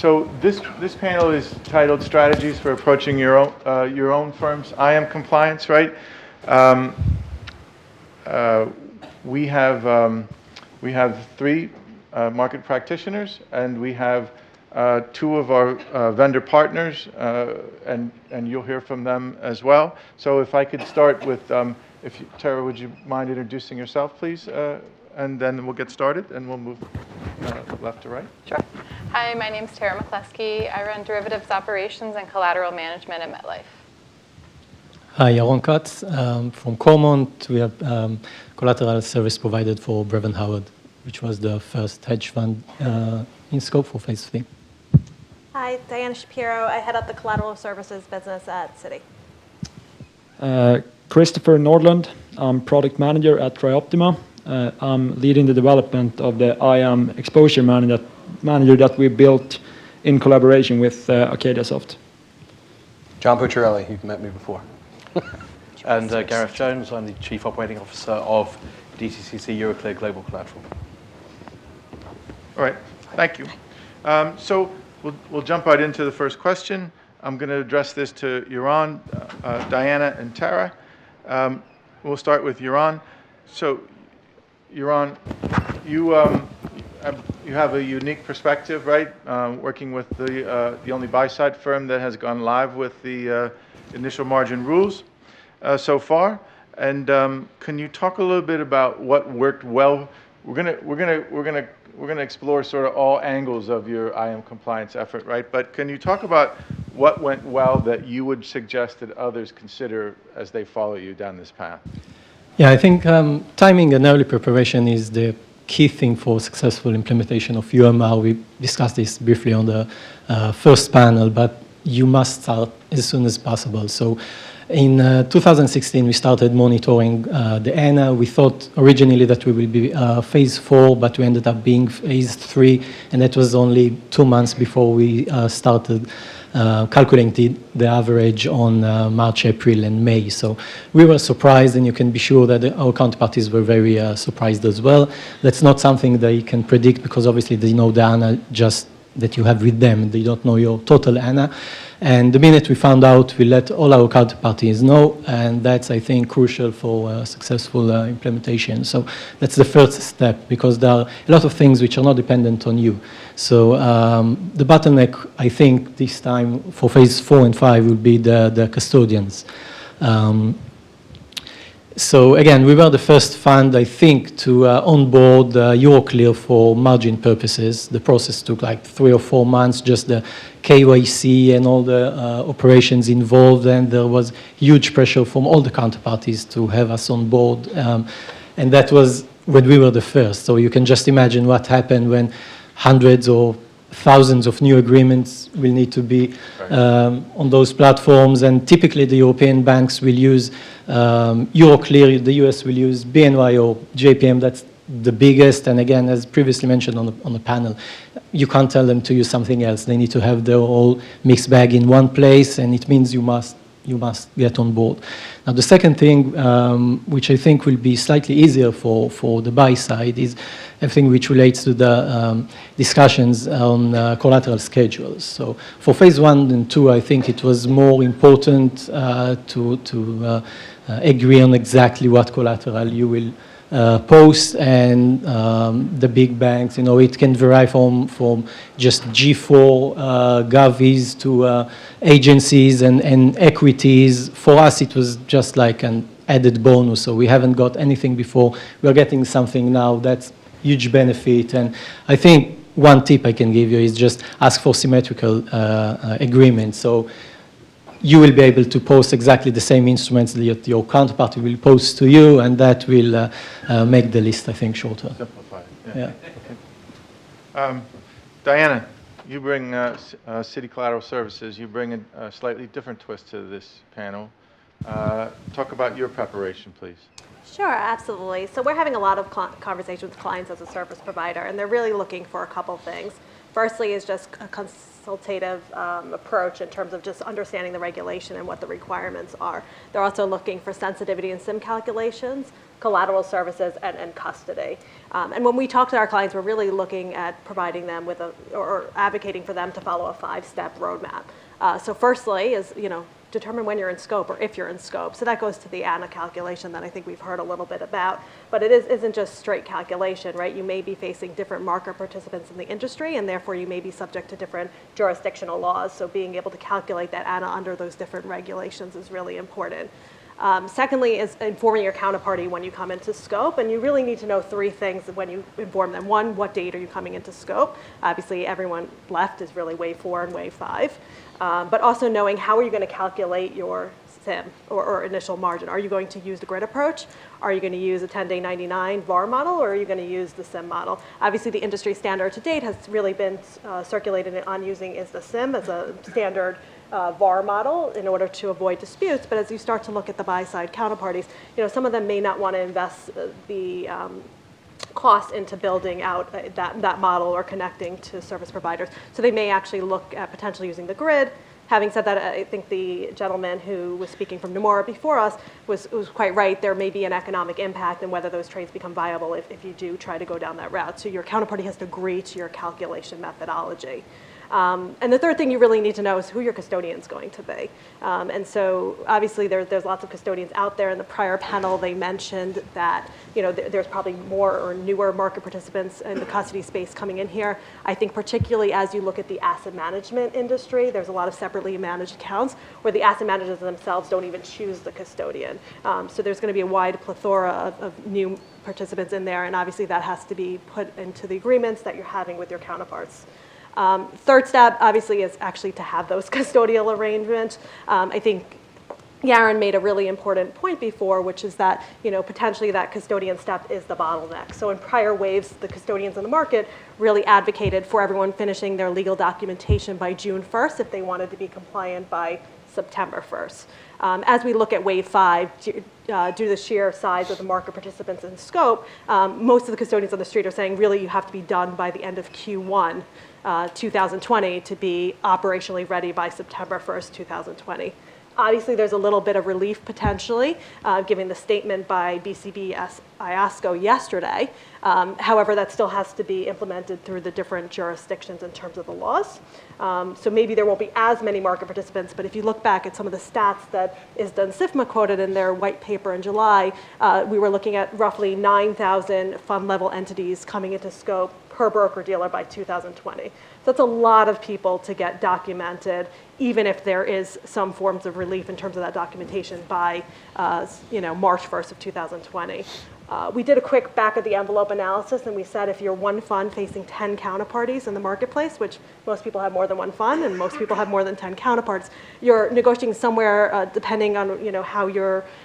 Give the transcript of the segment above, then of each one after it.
So this panel is titled "Strategies for Approaching Your Own Firm's IAM Compliance." Right? We have three market practitioners, and we have two of our vendor partners, and you'll hear from them as well. So if I could start with, Tara, would you mind introducing yourself, please? And then we'll get started, and we'll move left to right. Sure. Hi, my name's Tara Mcclewsky. I run derivatives operations and collateral management at MetLife. Hi, Yaron Katz from Cormont. We have collateral service provided for Brevan Howard, which was the first hedge fund in scope for phase 3. Hi, Diana Shapiro. I head up the collateral services business at Citi. Christopher Nordland. I'm product manager at TriOptima. I'm leading the development of the IAM exposure manager that we built in collaboration with AcadiaSoft. John Pucciarelli, you've met me before. And Gareth Jones, I'm the Chief Operating Officer of DTCC Euroclear Global Collateral. All right, thank you. So we'll jump right into the first question. I'm going to address this to Yaron, Diana, and Tara. We'll start with Yaron. So, Yaron, you have a unique perspective, right? Working with the only buy-side firm that has gone live with the initial margin rules so far. And can you talk a little bit about what worked well? We're gonna explore sort of all angles of your IAM compliance effort, right? But can you talk about what went well that you would suggest that others consider as they follow you down this path? Yeah, I think timing and early preparation is the key thing for successful implementation of UMR. We discussed this briefly on the first panel, but you must start as soon as possible. So in 2016, we started monitoring the ANA. We thought originally that we will be phase 4, but we ended up being phase 3, and that was only 2 months before we started calculating the average on March, April, and May. So we were surprised, and you can be sure that our counterparties were very surprised as well. That's not something they can predict because obviously they know the ANA just that you have with them. They don't know your total ANA. And the minute we found out, we let all our counterparties know, and that's, I think, crucial for successful implementation. So that's the first step, because there are a lot of things which are not dependent on you. So the bottleneck, I think, this time for phase 4 and 5 will be the custodians. So again, we were the first fund, I think, to onboard Euroclear for margin purposes. The process took like 3 or 4 months, just the KYC and all the operations involved, and there was huge pressure from all the counterparties to have us on board. And that was when we were the first. So you can just imagine what happened when hundreds or thousands of new agreements will need to be on those platforms. And typically the European banks will use Euroclear, the US will use BNY or JPM. That's the biggest. And again, as previously mentioned on the panel, you can't tell them to use something else. They need to have their whole mixed bag in one place, and it means you must get on board. Now, the second thing, which I think will be slightly easier for the buy side, is everything which relates to the discussions on collateral schedules. So for phase 1 and 2, I think it was more important to agree on exactly what collateral you will post, and the big banks, you know, it can vary from just G4 govies to agencies and equities. For us, it was just like an added bonus, so we haven't got anything before. We're getting something now that's huge benefit, and I think one tip I can give you is just ask for symmetrical agreements. So you will be able to post exactly the same instruments that your counterparty will post to you, and that will make the list, I think, shorter. Simplify it. Yeah. Okay. Diana, you bring Citi Collateral Services. You bring a slightly different twist to this panel. Talk about your preparation, please. Sure, absolutely. So we're having a lot of conversations with clients as a service provider, and they're really looking for a couple things. Firstly is just a consultative approach in terms of just understanding the regulation and what the requirements are. They're also looking for sensitivity and SIM calculations, collateral services, and custody. And when we talk to our clients, we're really looking at providing them with or advocating for them to follow a 5-step roadmap. So firstly is, determine when you're in scope or if you're in scope. So that goes to the ANA calculation that I think we've heard a little bit about. But it isn't just straight calculation, right? You may be facing different market participants in the industry, and therefore you may be subject to different jurisdictional laws. So being able to calculate that ANA under those different regulations is really important. Secondly is informing your counterparty when you come into scope, and you really need to know 3 things when you inform them. 1, what date are you coming into scope? Obviously, everyone left is really wave 4 and wave 5. But also knowing how are you going to calculate your SIM or initial margin. Are you going to use the grid approach? Are you going to use a 10-day 99 VAR model, or are you going to use the SIM model? Obviously, the industry standard to date has really been circulated on using is the SIM as a standard VAR model in order to avoid disputes. But as you start to look at the buy-side counterparties, some of them may not want to invest the cost into building out that model or connecting to service providers. So they may actually look at potentially using the grid. Having said that, I think the gentleman who was speaking from Nomura before us was quite right. There may be an economic impact and whether those trades become viable if you do try to go down that route. So your counterparty has to agree to your calculation methodology. And the third thing you really need to know is who your custodian is going to be. And so obviously there's lots of custodians out there. In the prior panel, they mentioned that there's probably more or newer market participants in the custody space coming in here. I think particularly as you look at the asset management industry, there's a lot of separately managed accounts where the asset managers themselves don't even choose the custodian. So there's going to be a wide plethora of new participants in there, and obviously that has to be put into the agreements that you're having with your counterparts. Third step, obviously, is actually to have those custodial arrangements. I think Yaron made a really important point before, which is that potentially that custodian step is the bottleneck. So in prior waves, the custodians in the market really advocated for everyone finishing their legal documentation by June 1st if they wanted to be compliant by September 1st. As we look at wave 5, due to the sheer size of the market participants in scope, most of the custodians on the street are saying really you have to be done by the end of Q1 2020 to be operationally ready by September 1st, 2020. Obviously, there's a little bit of relief potentially, given the statement by BCB IOSCO yesterday. However, that still has to be implemented through the different jurisdictions in terms of the laws. So maybe there won't be as many market participants, but if you look back at some of the stats that ISDA and SIFMA quoted in their white paper in July, we were looking at roughly 9,000 fund level entities coming into scope per broker-dealer by 2020. So that's a lot of people to get documented, even if there is some forms of relief in terms of that documentation by March 1st of 2020. We did a quick back-of-the-envelope analysis, and we said if you're one fund facing 10 counterparties in the marketplace, which most people have more than one fund, and most people have more than 10 counterparts, you're negotiating somewhere, depending on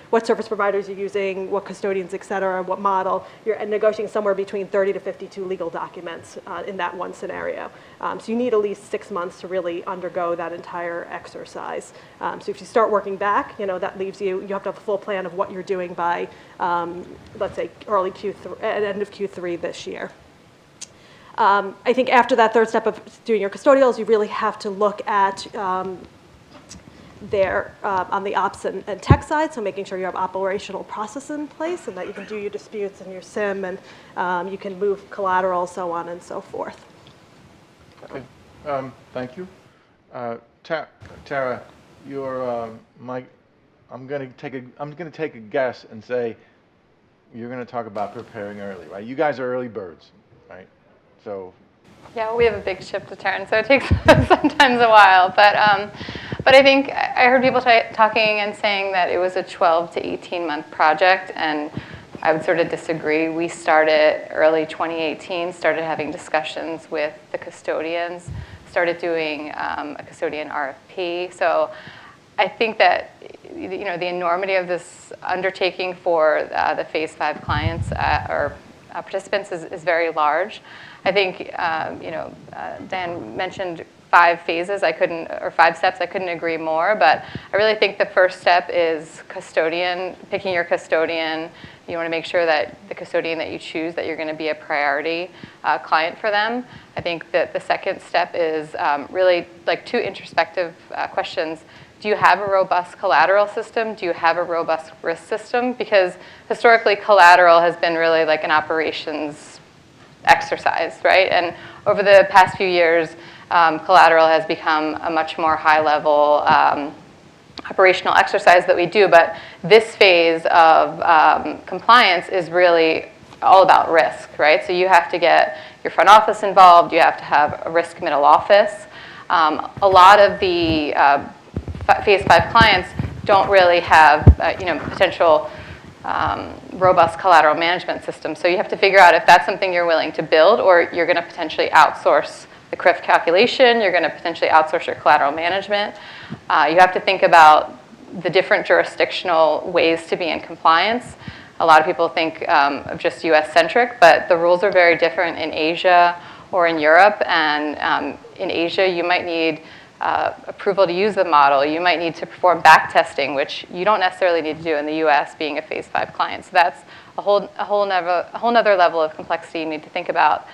what service providers you're using, what custodians, et cetera, what model, you're negotiating somewhere between 30 to 52 legal documents in that one scenario. So you need at least 6 months to really undergo that entire exercise. So if you start working back, that leaves you have to have a full plan of what you're doing by, let's say, early Q3, at end of Q3 this year. I think after that third step of doing your custodials, you really have to look at on the ops and tech side, so making sure you have operational process in place and that you can do your disputes and your SIM and you can move collateral, so on and so forth. Okay. Thank you. Tara, you're I'm going to take a guess and say you're going to talk about preparing early, right? You guys are early birds, right? So. Yeah, we have a big ship to turn, so it takes sometimes a while. But I think I heard people talking and saying that it was a 12 to 18-month project, and I would sort of disagree. We started early 2018, started having discussions with the custodians, started doing a custodian RFP. So I think that the enormity of this undertaking for the Phase 5 clients or participants is very large. I think Dan mentioned 5 phases, or 5 steps, I couldn't agree more. But I really think the first step is custodian, picking your custodian. You want to make sure that the custodian that you choose, that you're going to be a priority client for them. I think that the second step is really like 2 introspective questions. Do you have a robust collateral system? Do you have a robust risk system? Because historically, collateral has been really like an operations exercise, right? And over the past few years, collateral has become a much more high-level operational exercise that we do. But this phase of compliance is really all about risk, right? So you have to get your front office involved. You have to have a risk middle office. A lot of the phase 5 clients don't really have potential robust collateral management system. So you have to figure out if that's something you're willing to build, or you're going to potentially outsource the CRIF calculation. You're going to potentially outsource your collateral management. You have to think about the different jurisdictional ways to be in compliance. A lot of people think of just US-centric, but the rules are very different in Asia or in Europe. And in Asia, you might need approval to use the model. You might need to perform back testing, which you don't necessarily need to do in the US being a phase 5 client. So that's a whole nother level of complexity you need to think about.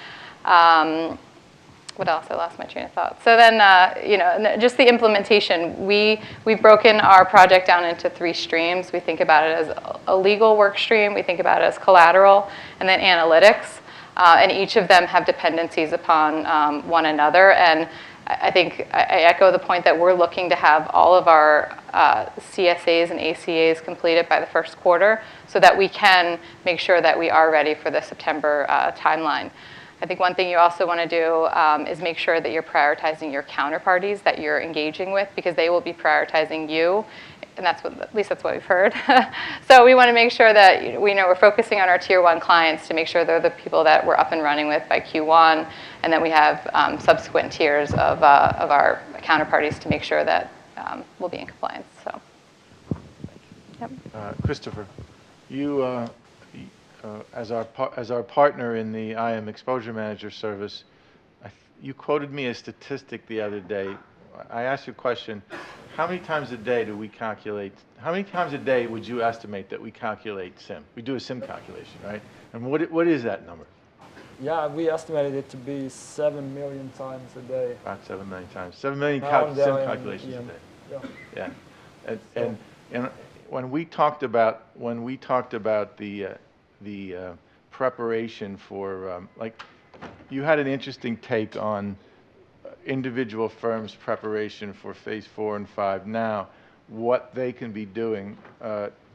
What else? I lost my train of thought. So then, just the implementation. We've broken our project down into 3 streams. We think about it as a legal work stream. We think about it as collateral, and then analytics. And each of them have dependencies upon one another. And I think I echo the point that we're looking to have all of our CSAs and ACAs completed by the first quarter so that we can make sure that we are ready for the September timeline. I think one thing you also want to do is make sure that you're prioritizing your counterparties that you're engaging with, because they will be prioritizing you. And at least that's what we've heard. So we want to make sure that we're focusing on our tier 1 clients to make sure they're the people that we're up and running with by Q1, and then we have subsequent tiers of our counterparties to make sure that we'll be in compliance. So, yep. Christopher, you as our partner in the IM Exposure Manager service, you quoted me a statistic the other day. I asked you a question. How many times a day do we calculate? How many times a day would you estimate that we calculate SIM? We do a SIM calculation, right? And what is that number? Yeah, we estimated it to be 7 million times a day. About 7 million times. 7 million SIM calculations a day. Yeah. And when we talked about the preparation for you had an interesting take on individual firms' preparation for phase 4 and 5 now, what they can be doing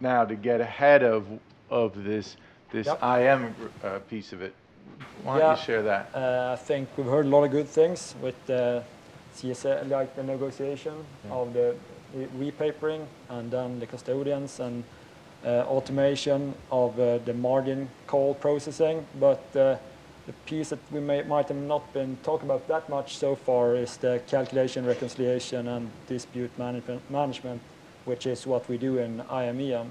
now to get ahead of this Yep. IM piece of it. Why don't you share that? I think we've heard a lot of good things with the CSA, like the negotiation of the repapering, and then the custodians and automation of the margin call processing. But the piece that we might have not been talking about that much so far is the calculation, reconciliation, and dispute management, which is what we do in IMEM.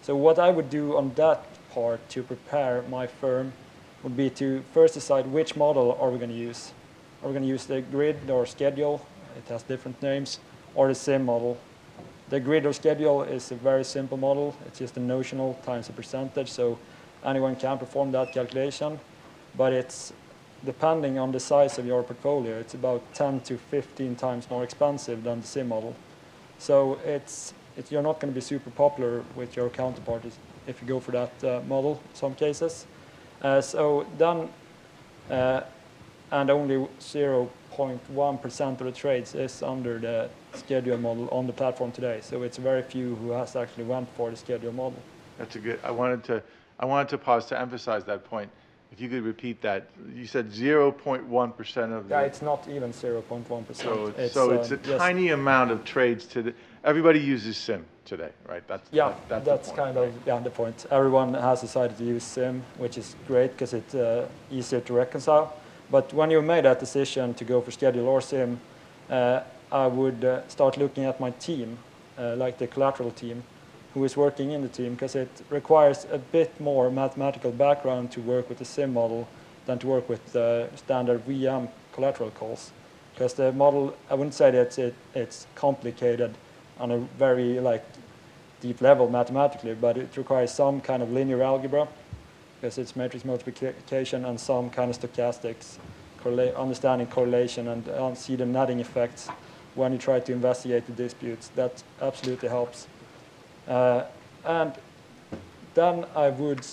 So what I would do on that part to prepare my firm would be to first decide which model are we going to use. Are we going to use the grid or schedule? It has different names. Or the SIM model. The grid or schedule is a very simple model. It's just a notional times a percentage, so anyone can perform that calculation. But it's, depending on the size of your portfolio, it's about 10 to 15 times more expensive than the SIM model. So you're not going to be super popular with your counterparties if you go for that model in some cases. And only 0.1% of the trades is under the schedule model on the platform today. So it's very few who has actually went for the schedule model. That's a good. I wanted to pause to emphasize that point. If you could repeat that, you said 0.1% of the. Yeah, it's not even 0.1%. So it's a tiny amount of trades everybody uses SIM today, right? That's kind of the point. Everyone has decided to use SIM, which is great because it's easier to reconcile. But when you made that decision to go for schedule or SIM, I would start looking at my team, like the collateral team, who is working in the team, because it requires a bit more mathematical background to work with the SIM model than to work with the standard VM collateral calls. because the model, I wouldn't say that it's complicated on a very deep level mathematically, but it requires some kind of linear algebra, because it's matrix multiplication, and some kind of stochastics, understanding correlation, and see the netting effects when you try to investigate the disputes. That absolutely helps. And then I would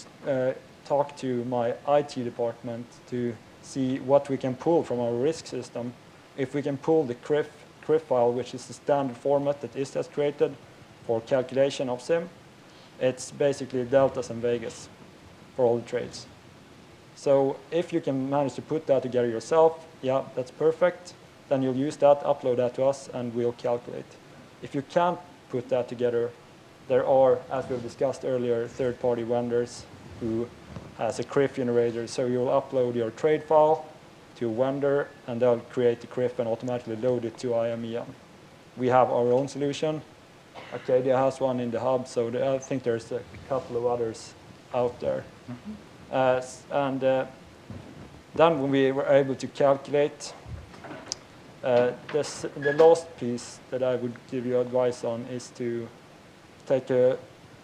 talk to my IT department to see what we can pull from our risk system. If we can pull the CRIF file, which is the standard format that IST has created for calculation of SIM, it's basically deltas and vegas for all the trades. So if you can manage to put that together yourself, yeah, that's perfect. Then you'll use that, upload that to us, and we'll calculate. If you can't put that together, there are, as we've discussed earlier, third-party vendors who has a CRIF generator. So you'll upload your trade file to a vendor, and they'll create the CRIF and automatically load it to IMEM. We have our own solution. Arcadia has one in the hub, so I think there's a couple of others out there. Then when we were able to calculate, the last piece that I would give you advice on is to take a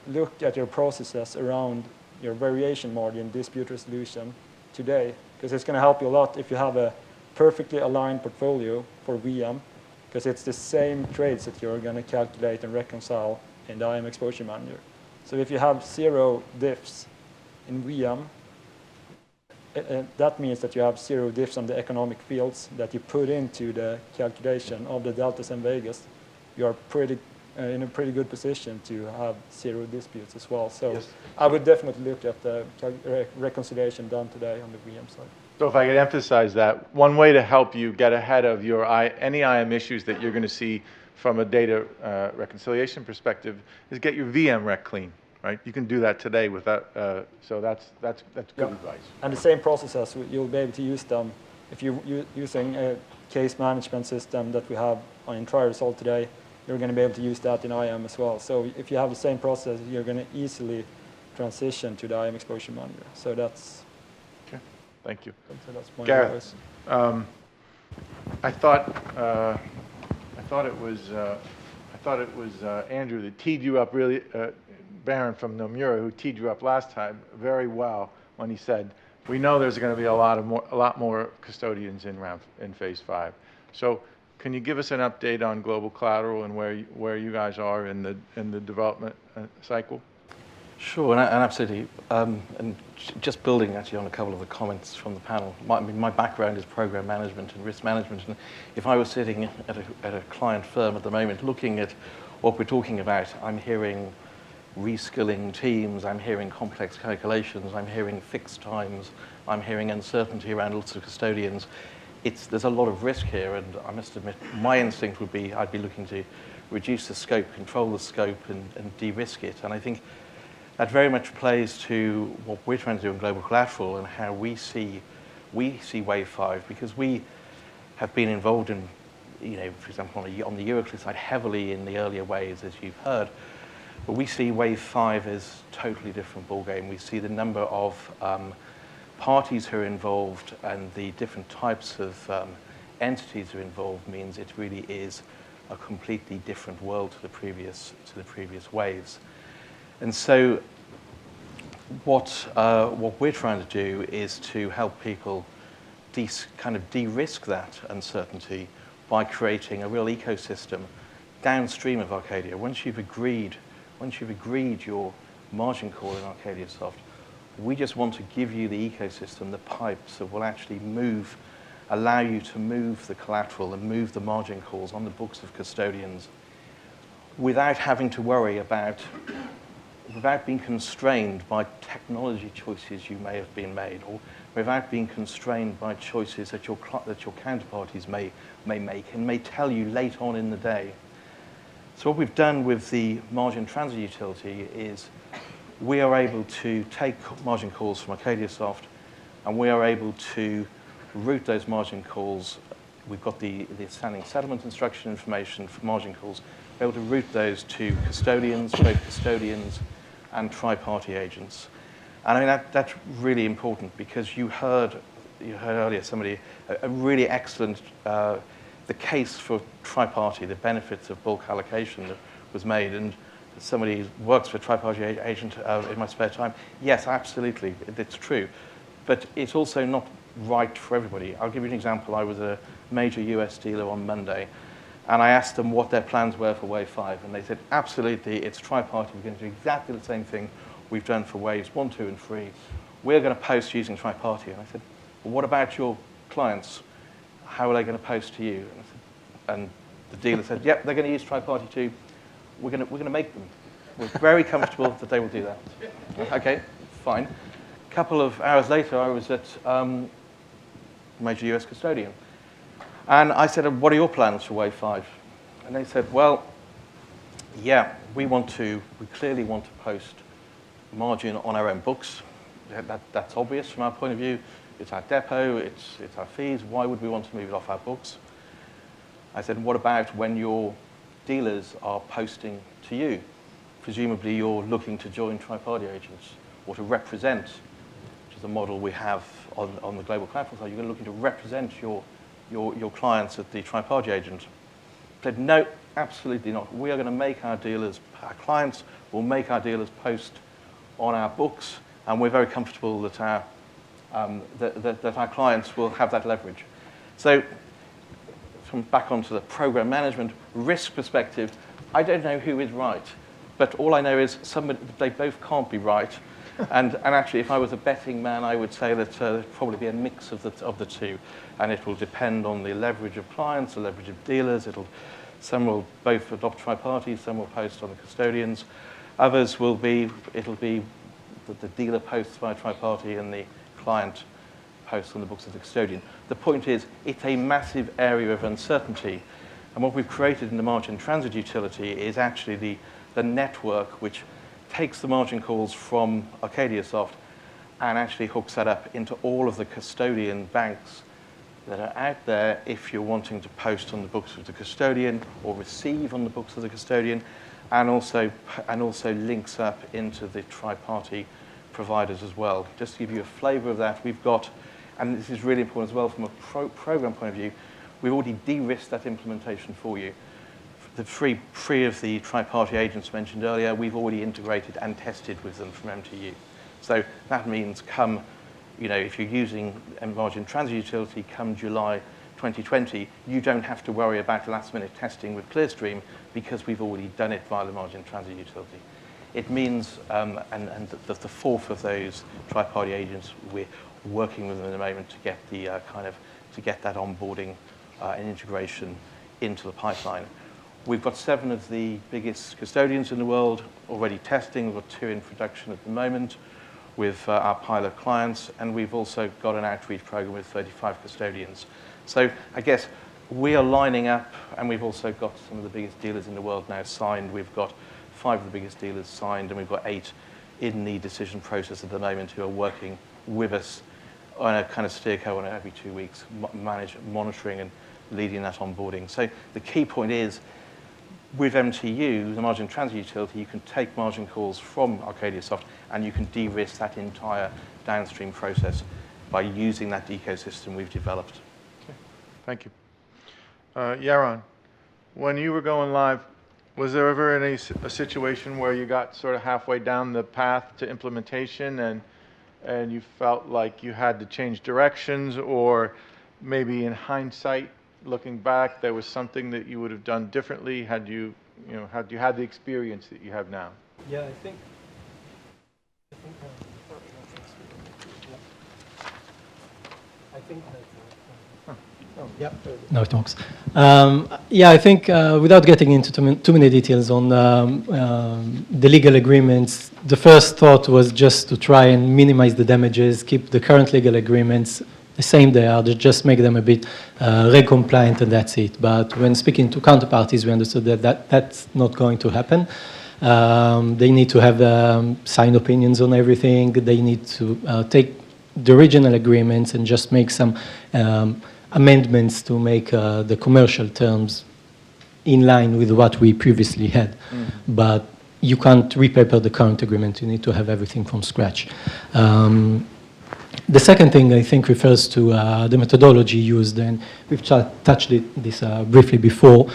look at your processes around your variation margin dispute resolution today, because it's going to help you a lot if you have a perfectly aligned portfolio for VM, because it's the same trades that you're going to calculate and reconcile in the IAM Exposure Manager. So if you have 0 diffs in VM, that means that you have 0 diffs on the economic fields that you put into the calculation of the deltas and vegas. You are in a pretty good position to have 0 disputes as well. So yes. I would definitely look at the reconciliation done today on the VM side. So if I could emphasize that, one way to help you get ahead of your any IAM issues that you're going to see from a data reconciliation perspective is get your VM rec clean. Right? You can do that today without, so that's good advice. And the same processes, you'll be able to use them. If you're using a case management system that we have in TriResult today, you're going to be able to use that in IAM as well. So if you have the same process, you're going to easily transition to the IAM Exposure Manager. So that's... Okay, thank you. So that's my Gareth, I thought it was Andrew that teed you up really, Baron from Nomura, who teed you up last time very well when he said, we know there's going to be a lot more custodians in phase 5. So can you give us an update on global collateral and where you guys are in the development cycle? Sure, and absolutely. And just building actually on a couple of the comments from the panel, my background is program management and risk management. And if I was sitting at a client firm at the moment looking at what we're talking about, I'm hearing reskilling teams, I'm hearing complex calculations, I'm hearing fixed times, I'm hearing uncertainty around lots of custodians. There's a lot of risk here, and I must admit, my instinct would be I'd be looking to reduce the scope, control the scope, and de-risk it. And I think that very much plays to what we're trying to do in global collateral and how we see Wave 5, because we have been involved in, for example, on the Euroclear side, heavily in the earlier waves, as you've heard. But we see Wave 5 as a totally different ballgame. We see the number of parties who are involved and the different types of entities who are involved means it really is a completely different world to the previous waves. And so what we're trying to do is to help people kind of de-risk that uncertainty by creating a real ecosystem downstream of Arcadia. Once you've agreed your margin call in ArcadiaSoft, we just want to give you the ecosystem, the pipes that will actually allow you to move the collateral and move the margin calls on the books of custodians without having to worry without being constrained by technology choices you may have been made, or without being constrained by choices that your counterparties may make and may tell you late on in the day. So what we've done with the margin transit utility is we are able to take margin calls from ArcadiaSoft, and we are able to route those margin calls. We've got the standing settlement instruction information for margin calls. We're able to route those to custodians, both custodians and tri-party agents. And I mean, that's really important, because you heard earlier a really excellent the case for tri-party, the benefits of bulk allocation was made, and somebody who works for a tri-party agent in my spare time, yes, absolutely, it's true. But it's also not right for everybody. I'll give you an example. I was a major US dealer on Monday, and I asked them what their plans were for Wave 5, and they said, absolutely, it's tri-party. We're going to do exactly the same thing we've done for Waves 1, 2, and 3. We're going to post using tri-party. And I said, well, what about your clients? How are they going to post to you? And the dealer said, yep, they're going to use tri-party too. We're going to make them. We're very comfortable that they will do that. Okay, fine. A couple of hours later, I was at major US custodian. And I said, what are your plans for Wave 5? And they said, well, yeah, we clearly want to post margin on our own books. That's obvious from our point of view. It's our depot, it's our fees. Why would we want to move it off our books? I said, what about when your dealers are posting to you? Presumably you're looking to join tri-party agents or to represent, which is a model we have on the global platform side. You're looking to represent your clients at the tri-party agent. I said, no, absolutely not. We are going to make our clients will make our dealers post on our books, and we're very comfortable that our clients will have that leverage. So from back onto the program management risk perspective, I don't know who is right, but all I know is they both can't be right. And actually, if I was a betting man, I would say that there'll probably be a mix of the two, and it will depend on the leverage of clients, the leverage of dealers. Some will both adopt tri-party, some will post on the custodians. Others it'll be the dealer posts via tri-party and the client posts on the books of the custodian. The point is, it's a massive area of uncertainty, and what we've created in the margin transit utility is actually the network which takes the margin calls from ArcadiaSoft and actually hooks that up into all of the custodian banks that are out there if you're wanting to post on the books of the custodian or receive on the books of the custodian, and also links up into the tri-party providers as well. Just to give you a flavor of that, we've got, and this is really important as well from a program point of view, we've already de-risked that implementation for you. The three of the tri-party agents mentioned earlier, we've already integrated and tested with them from MTU. So that means if you're using a margin transit utility come July 2020, you don't have to worry about last-minute testing with Clearstream because we've already done it via the margin transit utility. It means, and the fourth of those tri-party agents, we're working with them at the moment to get to get that onboarding and integration into the pipeline. We've got 7 of the biggest custodians in the world already testing. We've got 2 in production at the moment with our pilot clients, and we've also got an outreach program with 35 custodians. So I guess we are lining up, and we've also got some of the biggest dealers in the world now signed. We've got 5 of the biggest dealers signed, and we've got 8 in the decision process at the moment who are working with us on a kind of steerco on every 2 weeks, monitoring and leading that onboarding. So the key point is, with MTU, the margin transit utility, you can take margin calls from ArcadiaSoft and you can de-risk that entire downstream process by using that ecosystem we've developed. Okay. Thank you. Yaron, when you were going live, was there ever a situation where you got sort of halfway down the path to implementation and you felt like you had to change directions, or maybe in hindsight, looking back, there was something that you would have done differently had you had the experience that you have now? Yeah, I think no, it works. Yeah, I think without getting into too many details on the legal agreements, the first thought was just to try and minimize the damages, keep the current legal agreements the same they are, just make them a bit reg compliant, and that's it. But when speaking to counterparties, we understood that that's not going to happen. They need to have signed opinions on everything. They need to take the original agreements and just make some amendments to make the commercial terms in line with what we previously had. But you can't repaper the current agreement. You need to have everything from scratch. The second thing I think refers to the methodology used, and we've touched this briefly before.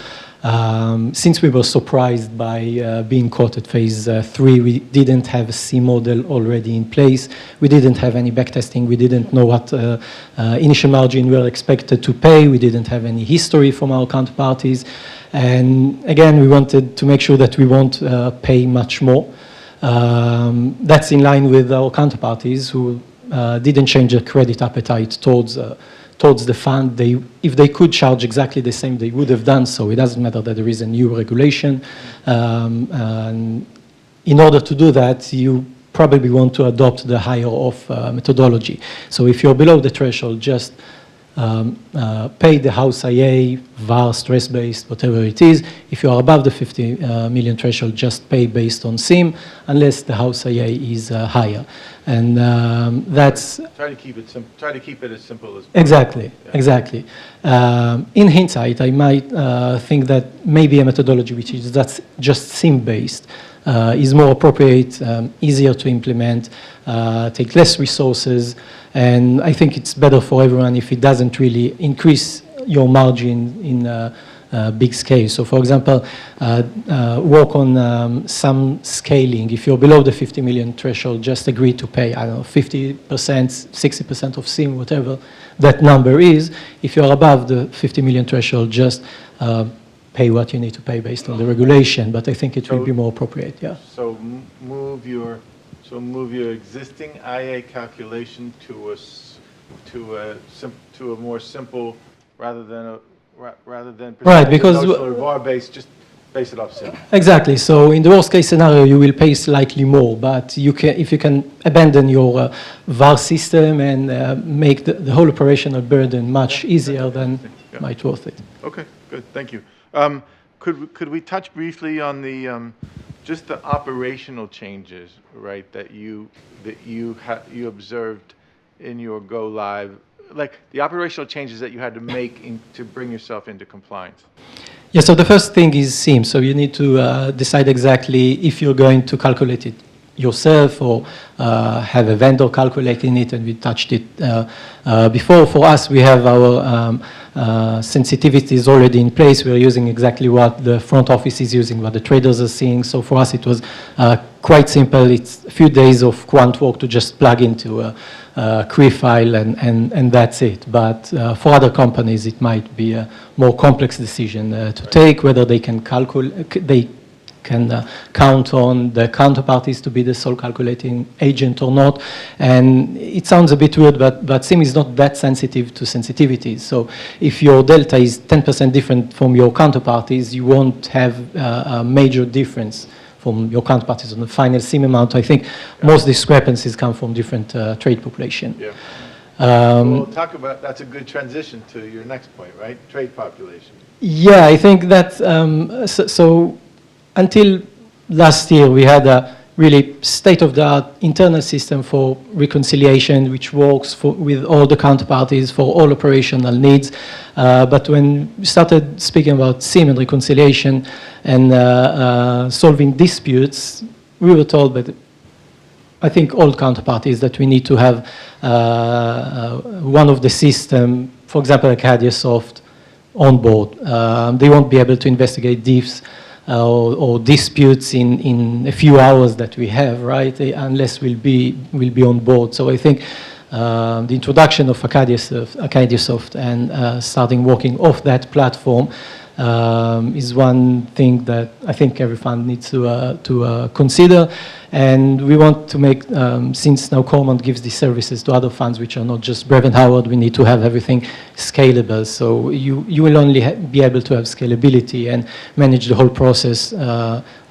Since we were surprised by being caught at phase 3, we didn't have a C model already in place. We didn't have any backtesting. We didn't know what initial margin we were expected to pay. We didn't have any history from our counterparties. And again, we wanted to make sure that we won't pay much more. That's in line with our counterparties who didn't change their credit appetite towards the fund. If they could charge exactly the same, they would have done so. It doesn't matter that there is a new regulation. And in order to do that, you probably want to adopt the higher of methodology. So if you're below the threshold, just pay the house IA, VAR, stress-based, whatever it is. If you are above the 50 million threshold, just pay based on SIM, unless the house IA is higher. And that's... Try to keep it simple. Try to keep it as simple as possible. Exactly, Yeah. exactly. In hindsight, I might think that maybe a methodology which is that's just SIM-based is more appropriate, easier to implement, take less resources, and I think it's better for everyone if it doesn't really increase your margin in a big scale. So for example, work on some scaling. If you're below the 50 million threshold, just agree to pay, I don't know, 50%, 60% of SIM, whatever that number is. If you're above the 50 million threshold, just pay what you need to pay based on the regulation, but I think it will be more appropriate, yeah. So move your existing IA calculation to a more simple, rather than Right, because or VAR based, just base it off SIM. Exactly. So in the worst case scenario, you will pay slightly more, but you can, if you can abandon your VAR system and make the whole operational burden much easier, then it might worth it. Okay, good, thank you. Could we touch briefly on the just the operational changes, right, that you observed in your go live, like the operational changes that you had to make to bring yourself into compliance? Yeah, so the first thing is SIM. So you need to decide exactly if you're going to calculate it yourself or have a vendor calculating it, and we touched it before. For us, we have our sensitivities already in place. We're using exactly what the front office is using, what the traders are seeing. So for us, it was quite simple. It's a few days of quant work to just plug into a query file, and that's it. But for other companies, it might be a more complex decision to take, whether they can count on the counterparties to be the sole calculating agent or not. And it sounds a bit weird, but SIM is not that sensitive to sensitivities. So if your delta is 10% different from your counterparties, you won't have a major difference from your counterparties on the final SIM amount. I think most discrepancies come from different trade population. Yeah. We'll talk about, that's a good transition to your next point, right? Trade population. Yeah, I think that, so until last year, we had a really state-of-the-art internal system for reconciliation, which works with all the counterparties for all operational needs. But when we started speaking about SIM and reconciliation and solving disputes, we were told by I think all counterparties that we need to have one of the system, for example, Acadia Soft, on board. They won't be able to investigate diffs or disputes in a few hours that we have, right? Unless we'll be on board. So I think the introduction of Acadia Soft and starting working off that platform is one thing that I think every fund needs to consider. And we want to make, since now Cormont gives these services to other funds which are not just Brevan Howard, we need to have everything scalable. So you will only be able to have scalability and manage the whole process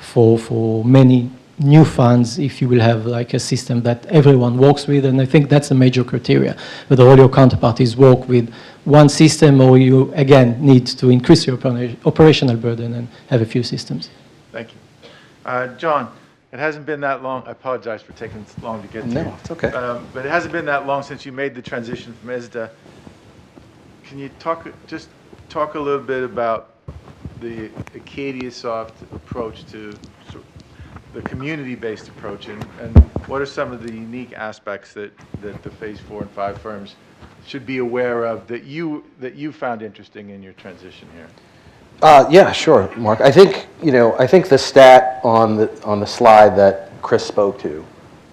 for many new funds if you will have like a system that everyone works with. And I think that's a major criteria, whether all your counterparties work with one system or you, again, need to increase your operational burden and have a few systems. Thank you. John, it hasn't been that long. I apologize for taking so long to get to. No, it's okay. But it hasn't been that long since you made the transition from ISDA. Can you talk a little bit about the Acadia Soft approach to the community-based approach, and what are some of the unique aspects that the phase 4 and 5 firms should be aware of that you found interesting in your transition here? Yeah, sure, Mark. I think the stat on the slide that Chris spoke to,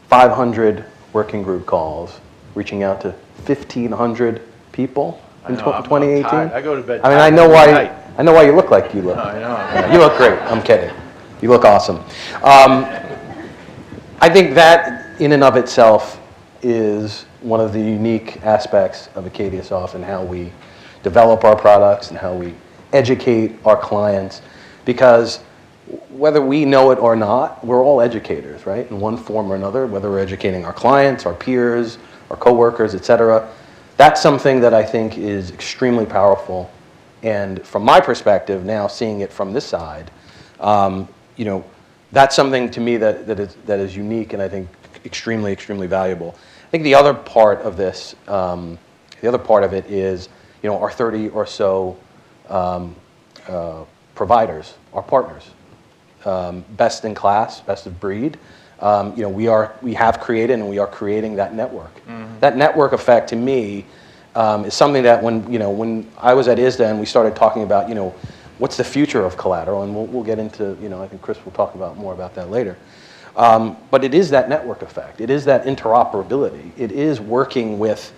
500 working group calls, reaching out to 1,500 people in 2018. I go to bed. I mean, I know why you look like you look. I know. Yeah, you look great. I'm kidding. You look awesome. I think that in and of itself is one of the unique aspects of Acadiasoft and how we develop our products and how we educate our clients, because whether we know it or not, we're all educators, right? In one form or another, whether we're educating our clients, our peers, our coworkers, et cetera. That's something that I think is extremely powerful. And from my perspective, now seeing it from this side, that's something to me that is unique and I think extremely, extremely valuable. I think the other part of this, it is, our 30 or so providers, our partners, best in class, best of breed. We have created and we are creating that network. Mm-hmm. That network effect to me is something that when I was at ISDA and we started talking about, what's the future of collateral, and we'll get into, I think Chris will talk about more about that later. But it is that network effect. It is that interoperability. It is working with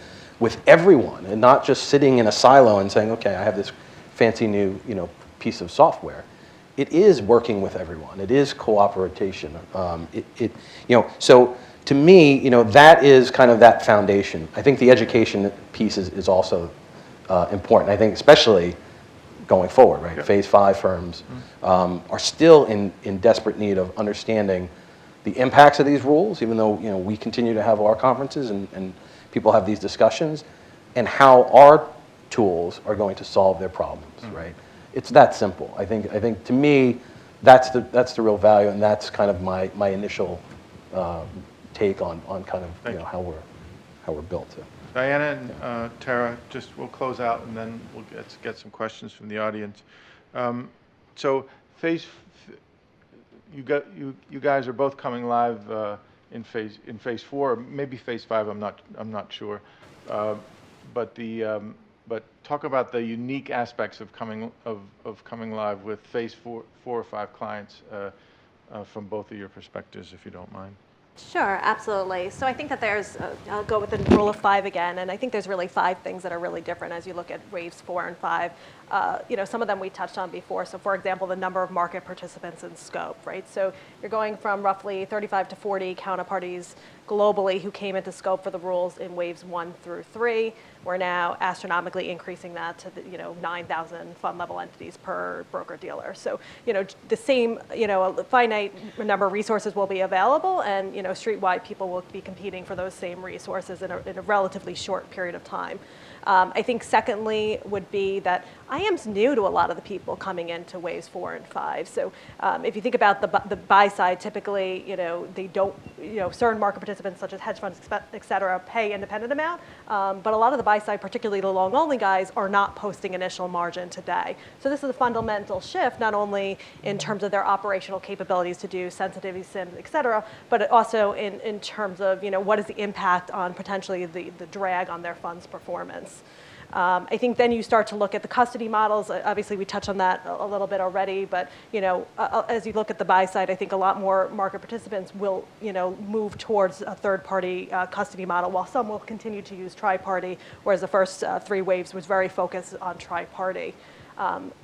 everyone and not just sitting in a silo and saying, okay, I have this fancy new, piece of software. It is working with everyone. It is cooperation. So to me, that is kind of that foundation. I think the education piece is also important. I think especially going forward, right? Yep. Phase 5 firms are still in desperate need of understanding the impacts of these rules, even though we continue to have our conferences and people have these discussions, and how our tools are going to solve their problems, right? It's that simple. I think to me, that's the real value, and that's kind of my initial take on kind of how we're built. Diana and Tara, we'll close out and then we'll get some questions from the audience. So you guys are both coming live in phase 4, maybe phase 5. I'm not sure, but talk about the unique aspects of coming live with phase 4 or 5 clients from both of your perspectives, if you don't mind. Sure, absolutely. So I think that I'll go with the rule of 5 again, and I think there's really 5 things that are really different as you look at waves 4 and 5. Some of them we touched on before. So for example, the number of market participants in scope, right? So you're going from roughly 35 to 40 counterparties globally who came into scope for the rules in waves 1 through 3. We're now astronomically increasing that to 9,000 fund level entities per broker dealer. So the same a finite number of resources will be available, and street-wide people will be competing for those same resources in a relatively short period of time. I think secondly would be that IAM's new to a lot of the people coming into waves 4 and 5. So if you think about the buy side, typically, they don't, certain market participants such as hedge funds, et cetera, pay independent amount. But a lot of the buy side, particularly the long only guys, are not posting initial margin today. So this is a fundamental shift, not only in terms of their operational capabilities to do sensitivity SIMs, et cetera, but also in terms of, what is the impact on potentially the drag on their fund's performance. I think then you start to look at the custody models. Obviously, we touched on that a little bit already, but as you look at the buy side, I think a lot more market participants will move towards a third-party custody model, while some will continue to use tri-party, whereas the first 3 waves was very focused on tri-party.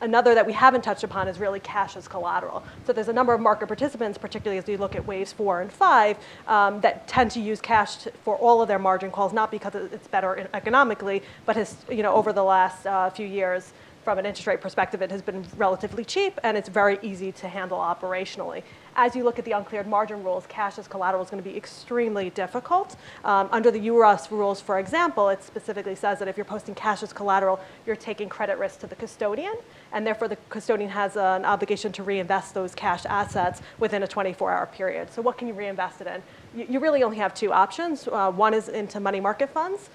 Another that we haven't touched upon is really cash as collateral. So there's a number of market participants, particularly as we look at waves 4 and 5, that tend to use cash for all of their margin calls, not because it's better economically, but over the last few years, from an interest rate perspective, it has been relatively cheap, and it's very easy to handle operationally. As you look at the uncleared margin rules, cash as collateral is going to be extremely difficult. Under the URUS rules, for example, it specifically says that if you're posting cash as collateral, you're taking credit risk to the custodian, and therefore the custodian has an obligation to reinvest those cash assets within a 24-hour period. So what can you reinvest it in? You really only have 2 options. One is into money market funds.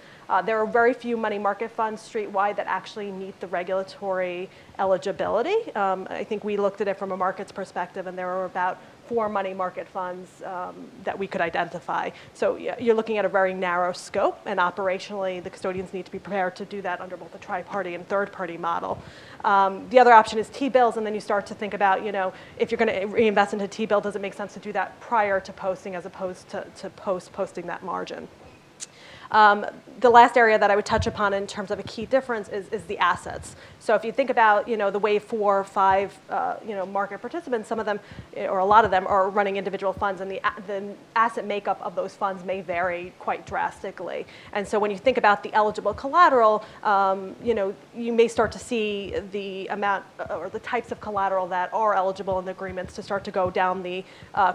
There are very few money market funds street-wide that actually meet the regulatory eligibility. I think we looked at it from a markets perspective, and there are about 4 money market funds that we could identify. So you're looking at a very narrow scope, and operationally, the custodians need to be prepared to do that under both the tri-party and third-party model. The other option is T-bills, and then you start to think about, if you're going to reinvest into T-bill, does it make sense to do that prior to posting as opposed to posting that margin? The last area that I would touch upon in terms of a key difference is the assets. So if you think about, the wave 4 or 5, market participants, some of them, or a lot of them, are running individual funds, and the asset makeup of those funds may vary quite drastically. And so when you think about the eligible collateral, you may start to see the amount or the types of collateral that are eligible in the agreements to start to go down the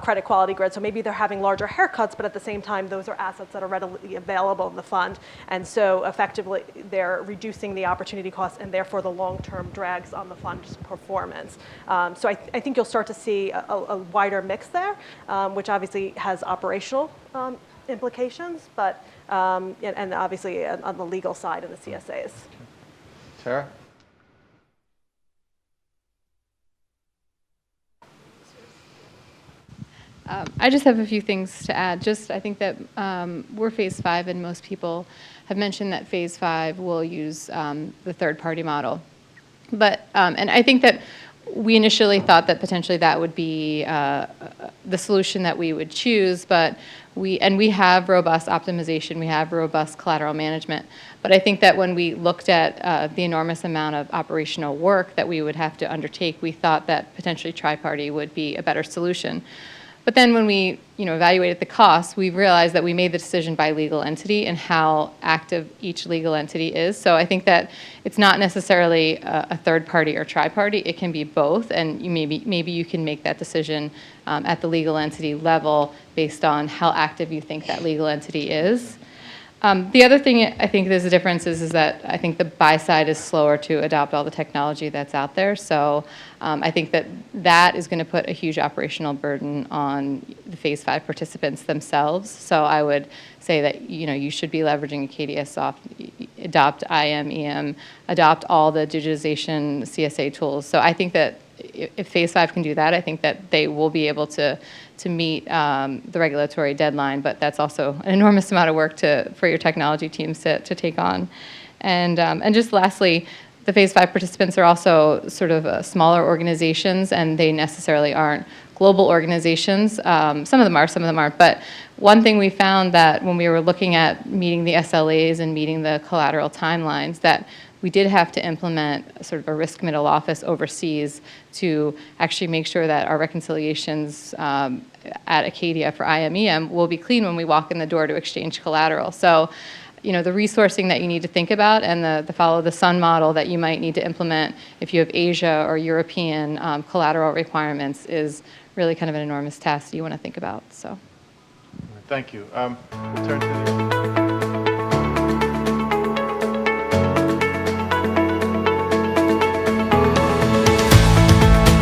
credit quality grid. So maybe they're having larger haircuts, but at the same time, those are assets that are readily available in the fund. And so effectively, they're reducing the opportunity costs and therefore the long-term drags on the fund's performance. So I think you'll start to see a wider mix there, which obviously has operational implications, but and obviously on the legal side in the CSAs. Tara? I just have a few things to add. I think that we're phase 5, and most people have mentioned that phase 5 will use the third-party model. But, and I think that we initially thought that potentially that would be the solution that we would choose, but we have robust optimization, we have robust collateral management. But I think that when we looked at the enormous amount of operational work that we would have to undertake, we thought that potentially tri-party would be a better solution. But then when we evaluated the costs, we realized that we made the decision by legal entity and how active each legal entity is. So I think that it's not necessarily a third party or tri-party. It can be both, and maybe you can make that decision at the legal entity level based on how active you think that legal entity is. The other thing I think there's a difference is that I think the buy side is slower to adopt all the technology that's out there. So I think that is going to put a huge operational burden on the phase 5 participants themselves. So I would say that you should be leveraging Acadia Soft, adopt IM, EM, adopt all the digitization CSA tools. So I think that if phase 5 can do that, I think that they will be able to meet the regulatory deadline, but that's also an enormous amount of work for your technology teams to take on. And just lastly, the phase 5 participants are also sort of smaller organizations, and they necessarily aren't global organizations. Some of them are, some of them aren't. But one thing we found that when we were looking at meeting the SLAs and meeting the collateral timelines, that we did have to implement sort of a risk middle office overseas to actually make sure that our reconciliations at Acadia for IMEM will be clean when we walk in the door to exchange collateral. So, the resourcing that you need to think about and the follow the sun model that you might need to implement if you have Asia or European collateral requirements is really kind of an enormous task that you want to think about. So, thank you. We'll turn to the